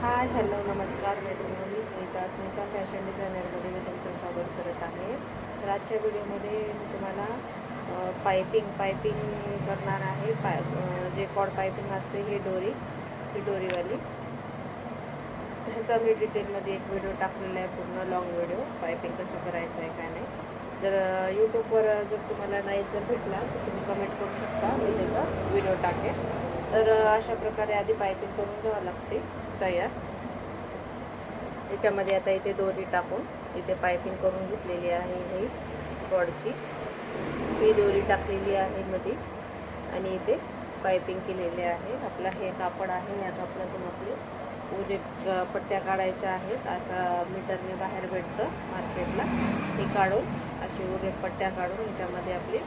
Hi hello नमस्कार मित्रांनो, मी Smita fashion डिझायनरमध्ये मी तुमचं स्वागत करत आहे. तर आजच्या व्हिडिओमध्ये मी तुम्हाला पायपिंग करणार आहे. जे कॉड पायपिंग असते ही डोरीवाली ह्याचा मी डिटेलमध्ये एक व्हिडिओ टाकलेला आहे, पूर्ण लॉंग व्हिडिओ पायपिंग कसं करायचं आहे काय नाही. जर यूट्यूबवर जर तुम्हाला नाही जर भेटला तर तुम्ही कमेंट करू शकता, मी त्याचा व्हिडिओ टाकेन. तर अशा प्रकारे आधी पायपिंग करून घ्यावं लागते तयार. याच्यामध्ये आता इथे दोरी टाकून इथे पायपिंग करून घेतलेली आहे. ही कॉडची ही दोरी टाकलेली आहे मध्ये आणि इथे पायपिंग केलेली आहे. आपला हे कापड आहे, या कापडातून आपले उरे पट्ट्या काढायच्या आहेत. असा मीटरने बाहेर भेटतं मार्केटला. हे काढून अशी उरे पट्ट्या काढून याच्यामध्ये आपली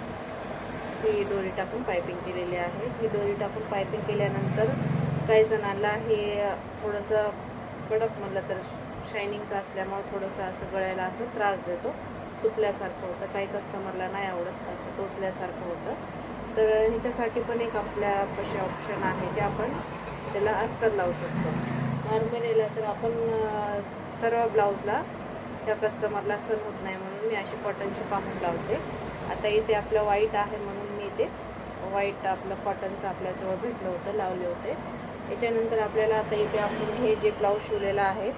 ही दोरी टाकून पायपिंग केलेली आहे. ही दोरी टाकून पायपिंग केल्यानंतर काही जणांना हे थोडंसं कडक म्हणलं तर शायनिंगचं असल्यामुळे थोडंसं असं गळ्याला असं त्रास देतो, चुकल्यासारखं होतं. काही कस्टमरला नाही आवडत, असं टोचल्यासारखं होतं. तर ह्याच्यासाठी पण एक आपल्यापाशी ऑप्शन आहे की आपण त्याला अस्तर लावू शकतो. नॉर्मलीला तर आपण सर्व ब्लाऊजला त्या कस्टमरला सण होत नाही म्हणून मी अशी कॉटनची पाहून लावते. आता इथे आपलं व्हाईट आहे म्हणून मी इथे व्हाईट आपलं कॉटनचं आपल्याजवळ भेटलं होतं, लावले होते. याच्यानंतर आपल्याला आता इथे आपण हे जे ब्लाऊज शिवलेलं आहे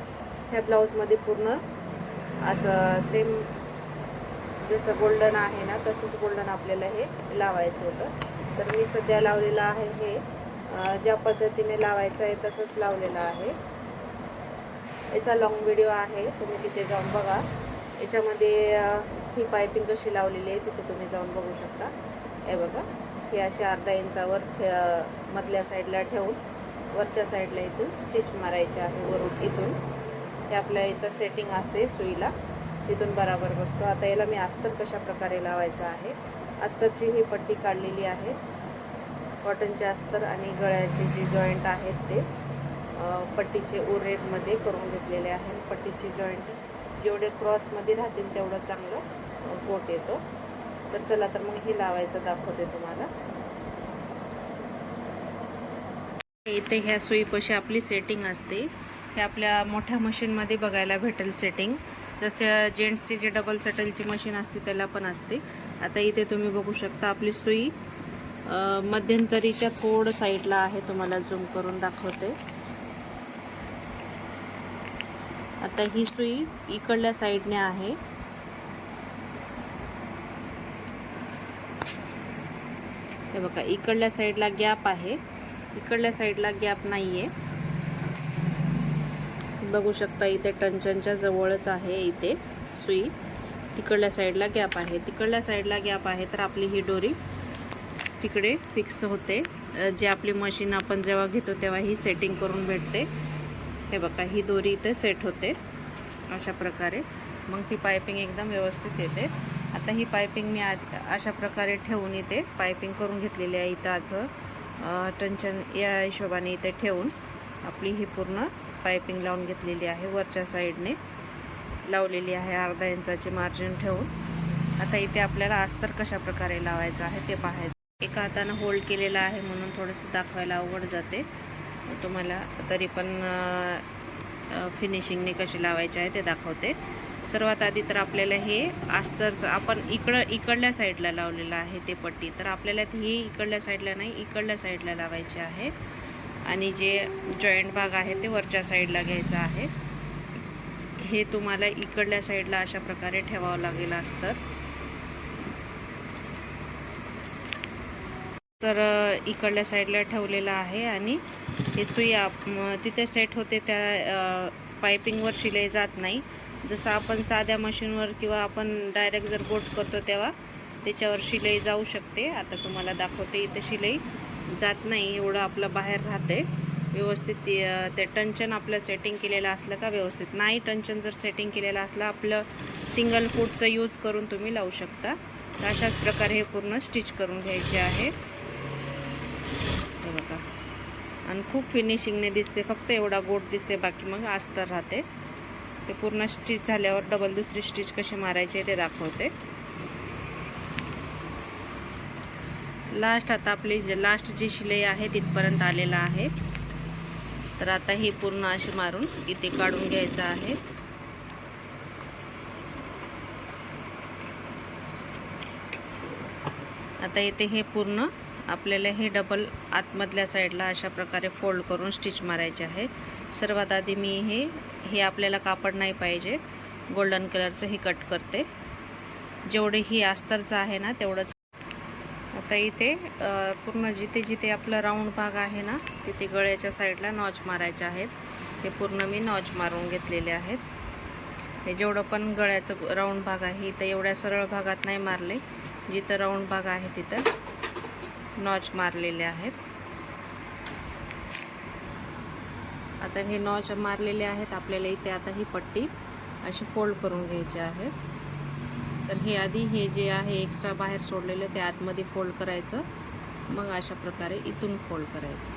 ह्या ब्लाऊजमध्ये पूर्ण असं सेम जसं गोल्डन आहे ना तसंच गोल्डन आपल्याला हे लावायचं होतं. तर मी सध्या लावलेलं आहे हे ज्या पद्धतीने लावायचं आहे तसंच लावलेलं आहे. याचा लॉंग व्हिडिओ आहे, तुम्ही तिथे जाऊन बघा. याच्यामध्ये ही पायपिंग कशी लावलेली आहे तिथे तुम्ही जाऊन बघू शकता. हे बघा, ही अशी अर्धा इंचावर मधल्या साईडला ठेवून वरच्या साईडला इथून स्टिच मारायचे आहे. वरून इथून हे आपल्या इथं सेटिंग असते सुईला, तिथून बराबर बसतो. आता याला मी अस्तर कशा प्रकारे लावायचं आहे. अस्तरची ही पट्टी काढलेली आहे, कॉटनचे अस्तर आणि गळ्याचे जे जॉईंट आहेत ते पट्टीचे उरेमध्ये करून घेतलेले आहे. पट्टीचे जॉईंट जेवढे क्रॉसमध्ये राहतील तेवढं चांगलं गोट येतो. तर चला तर मग हे लावायचं दाखवते तुम्हाला. इथे ह्या सुईपाशी आपली सेटिंग असते. हे आपल्या मोठ्या मशीनमध्ये बघायला भेटेल सेटिंग, जसं जेंट्सची जे डबल सटलची मशीन असते त्याला पण असते. आता इथे तुम्ही बघू शकता आपली सुई मध्यंतरीच्या थोडं साईडला आहे, तुम्हाला झूम करून दाखवते. आता ही सुई इकडल्या साईडने आहे. हे बघा, इकडल्या साईडला गॅप आहे, इकडल्या साईडला गॅप नाही आहे. बघू शकता इथे टंचनच्या जवळच आहे इथे सुई. तिकडल्या साईडला गॅप आहे, तिकडल्या साईडला गॅप आहे. तर आपली ही दोरी तिकडे फिक्स होते. जे आपली मशीन आपण जेव्हा घेतो तेव्हा ही सेटिंग करून भेटते. हे बघा, ही दोरी इथे सेट होते अशा प्रकारे. मग ती पायपिंग एकदम व्यवस्थित येते. आता ही पायपिंग मी अशा प्रकारे ठेवून इथे पायपिंग करून घेतलेली आहे. इथं आज टंचन या हिशोबाने इथे ठेवून आपली ही पूर्ण पायपिंग लावून घेतलेली आहे. वरच्या साईडने लावलेली आहे, अर्धा इंचाची मार्जिन ठेवून. आता इथे आपल्याला अस्तर कशा प्रकारे लावायचं आहे ते पाहायचं. एका हातानं होल्ड केलेला आहे म्हणून थोडंसं दाखवायला अवघड जाते तुम्हाला, तरी पण फिनिशिंगने कशी लावायची आहे ते दाखवते. सर्वात आधी तर आपल्याला हे अस्तरचं आपण इकडल्या साईडला लावलेलं आहे ते पट्टी, तर आपल्याला ही इकडल्या साईडला नाही इकडल्या साईडला लावायची आहे. आणि जे जॉईंट भाग आहे ते वरच्या साईडला घ्यायचा आहे. हे तुम्हाला इकडल्या साईडला अशा प्रकारे ठेवावं लागेल अस्तर. तर इकडल्या साईडला ठेवलेलं आहे आणि हे सुई तिथे सेट होते, त्या पायपिंगवर शिलाई जात नाही. जसं आपण साध्या मशीनवर किंवा आपण डायरेक्ट जर गोट करतो तेव्हा त्याच्यावर शिलाई जाऊ शकते. आता तुम्हाला दाखवते, इथे शिलाई जात नाही, एवढं आपलं बाहेर राहते व्यवस्थित. ते टंचन आपलं सेटिंग केलेलं असलं का व्यवस्थित. नाही टंचन जर सेटिंग केलेलं असलं आपलं सिंगल फूटचं यूज करून तुम्ही लावू शकता. तर अशाच प्रकारे हे पूर्ण स्टिच करून घ्यायचे आहे. बघा, आणि खूप फिनिशिंगने दिसते, फक्त एवढा गोट दिसते, बाकी मग अस्तर राहते. ते पूर्ण स्टिच झाल्यावर डबल दुसरी स्टिच कशी मारायची ते दाखवते. लास्ट आता आपली लास्ट जी शिलाई आहे तिथपर्यंत आलेला आहे. तर आता हे पूर्ण अशी मारून इथे काढून घ्यायचं आहे. आता इथे हे पूर्ण आपल्याला हे डबल आतमधल्या साईडला अशा प्रकारे फोल्ड करून स्टिच मारायचे आहे. सर्वात आधी मी हे आपल्याला कापड नाही पाहिजे, गोल्डन कलरचं हे कट करते. जेवढे ही अस्तरचं आहे ना तेवढंच. आता इथे पूर्ण जिथे जिथे आपला राऊंड भाग आहे ना तिथे गळ्याच्या साईडला नॉच मारायचे आहेत. हे पूर्ण मी नॉच मारून घेतलेले आहेत. हे जेवढं पण गळ्याचं राऊंड भाग आहे इथं एवढ्या सरळ भागात नाही मारले, जिथं राऊंड भाग आहे तिथं नॉच मारलेले आहेत. आता हे नॉच मारलेले आहेत. आपल्याला इथे आता ही पट्टी अशी फोल्ड करून घ्यायची आहे. तर हे आधी हे जे आहे एक्स्ट्रा बाहेर सोडलेलं ते आतमध्ये फोल्ड करायचं, मग अशा प्रकारे इथून फोल्ड करायचं.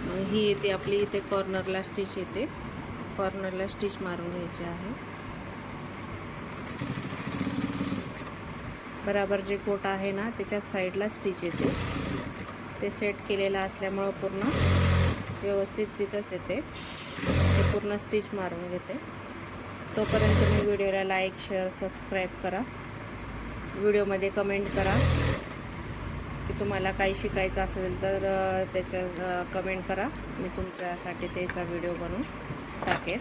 मग ही येते आपली इथे कॉर्नरला स्टिच येते, कॉर्नरला स्टिच मारून घ्यायची आहे. बराबर जे गोट आहे ना त्याच्या साईडला स्टिच येते, ते सेट केलेलं असल्यामुळं पूर्ण व्यवस्थित तिथंच येते. ते पूर्ण स्टिच मारून घेते. तोपर्यंत तुम्ही व्हिडिओला लाईक, शेअर, सबस्क्राईब करा. व्हिडिओमध्ये कमेंट करा की तुम्हाला काही शिकायचं असेल तर त्याच्या कमेंट करा, मी तुमच्यासाठी त्याचा व्हिडिओ बनवून टाकेल.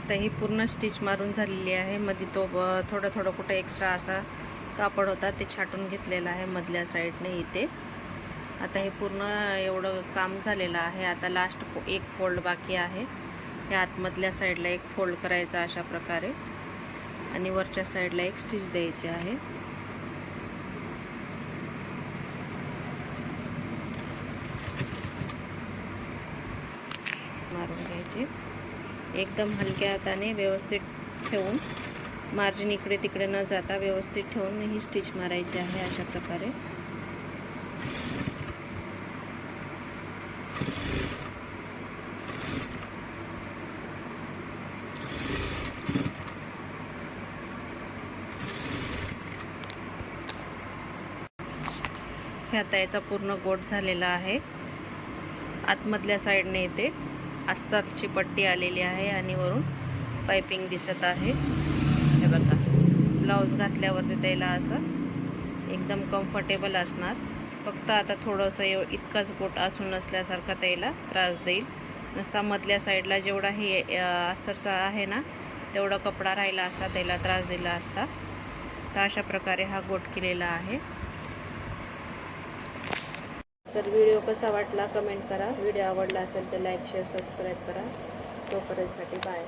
तर ही पूर्ण स्टिच मारून झालेली आहे. मध्ये तो थोडं थोडं कुठं एक्स्ट्रा असा कापड होता ते छाटून घेतलेला आहे मधल्या साईडने इथे. आता हे पूर्ण एवढं काम झालेलं आहे. आता लास्ट एक फोल्ड बाकी आहे. या आतमधल्या साईडला एक फोल्ड करायचा अशा प्रकारे आणि वरच्या साईडला एक स्टिच द्यायची आहे. मारून घ्यायचे एकदम हलक्या हाताने, व्यवस्थित ठेवून, मार्जिन इकडे तिकडे न जाता व्यवस्थित ठेवून ही स्टिच मारायची आहे अशा प्रकारे. हे आता याचा पूर्ण गोट झालेला आहे. आतमधल्या साईडने इथे अस्तरची पट्टी आलेली आहे आणि वरून पाइपिंग दिसत आहे. हे बघा, ब्लाऊज घातल्यावरती त्याला असं एकदम कम्फर्टेबल असणार. फक्त आता थोडंसं इतकाच गोट असून नसल्यासारखा त्याला त्रास देईल. नसता मधल्या साईडला जेवढा हे अस्तरचा आहे ना तेवढा कपडा राहिला असता त्याला त्रास दिला असता. तर अशा प्रकारे हा गोट केलेला आहे. तर व्हिडिओ कसा वाटला कमेंट करा. व्हिडिओ आवडला असेल तर लाईक, शेअर, सबस्क्राईब करा. तोपर्यंतसाठी बाय.